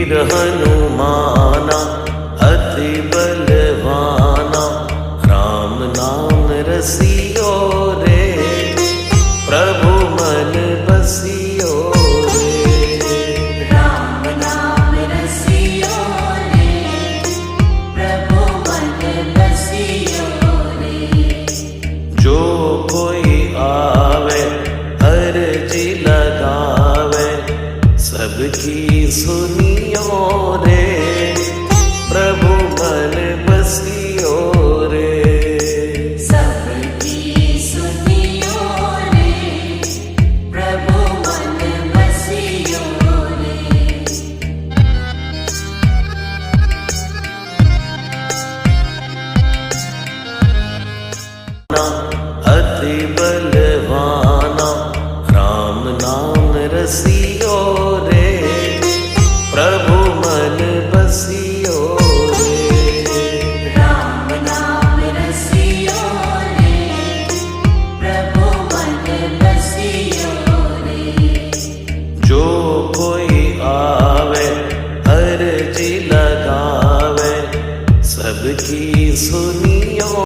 वीर हनुमाना अति बलवाना, राम नाम रसियो रे, प्रभु मन बसियो रे। राम नाम रसियो रे, प्रभु मन बसियो रे। जो कोई आवे अर्जी लगावे, सबकी सुनियो रे, प्रभु मन बसियो रे। सबकी सुनियो रे, प्रभु मन बसियो रे।